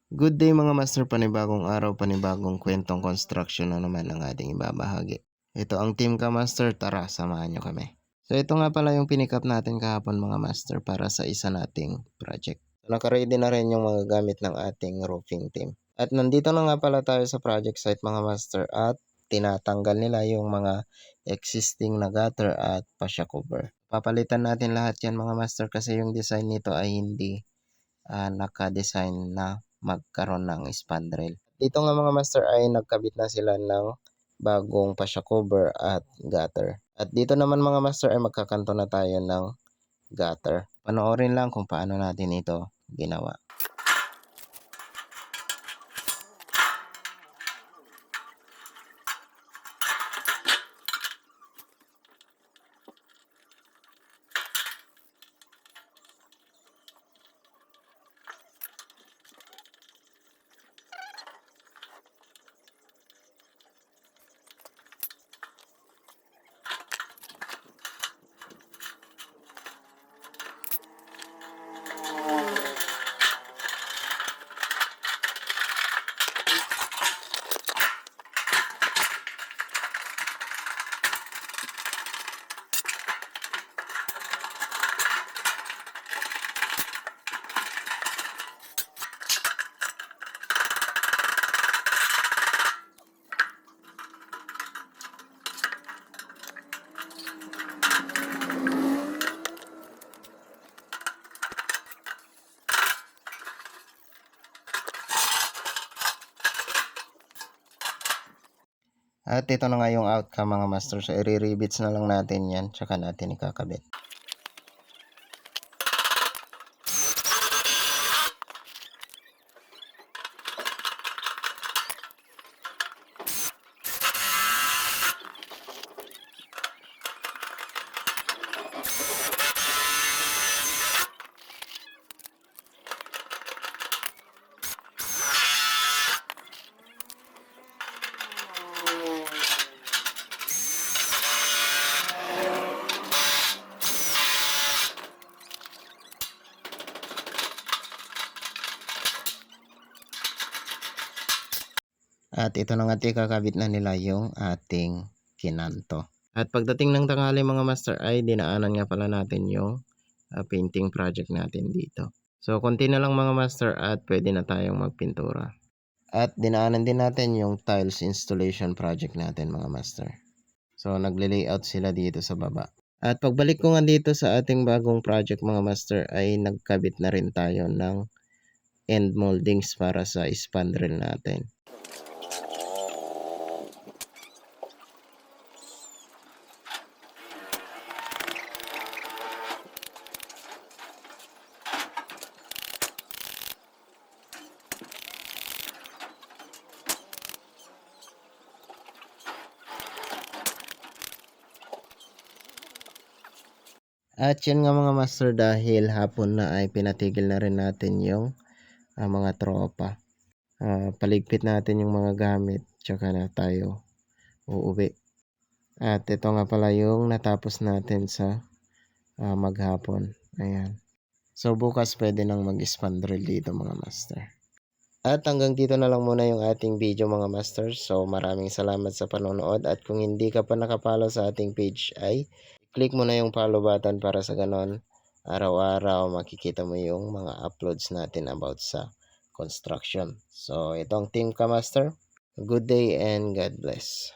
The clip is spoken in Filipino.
Good day mga master, panibagong araw, panibagong kwentong construction na naman ang ating ibabahagi. Ito ang Team Ka Master, tara samahan nyo kami. So ito nga pala yung pinick up natin kahapon mga master para sa isa nating project. Nakaready na rin yung mga gamit ng ating roofing team. At nandito na nga pala tayo sa project site mga master at tinatanggal nila yung mga existing na gutter at fascia cover. Papalitan natin lahat yan mga master kasi yung design nito ay hindi naka-design na magkaroon ng spandrel. Dito nga mga master ay nagkabit na sila ng bagong fascia cover at gutter. At dito naman mga master ay magkakanto na tayo ng gutter. Panoorin lang kung paano natin ito ginawa. At ito na nga yung outcome mga master. So i-rivets na lang natin yan, tsaka natin ikakabit. At ito na nga kakabit na nila yung ating kinanto. At pagdating ng tanghali mga master ay dinaanan nga pala natin yung painting project natin dito. So konti na lang mga master at pwede na tayong magpintura. At dinaanan din natin yung tiles installation project natin mga master. So nagle-layout sila dito sa baba. At pagbalik ko nga dito sa ating bagong project mga master ay nagkabit na rin tayo ng end moldings para sa spandrel natin. At yun nga mga master, dahil hapon na ay pinatigil na rin natin yung mga tropa. Paligpit natin yung mga gamit tsaka na tayo uuwi. At ito nga pala yung natapos natin sa maghapon. Ayan. So bukas pwede nang mag-spandrel dito mga master. At hanggang dito na lang muna yung ating video mga master. So maraming salamat sa panonood at kung hindi ka pa nakapalo sa ating page ay click mo na yung follow button para sa ganon araw-araw makikita mo yung mga uploads natin about sa construction. So itong Team Ka Master, good day and God bless.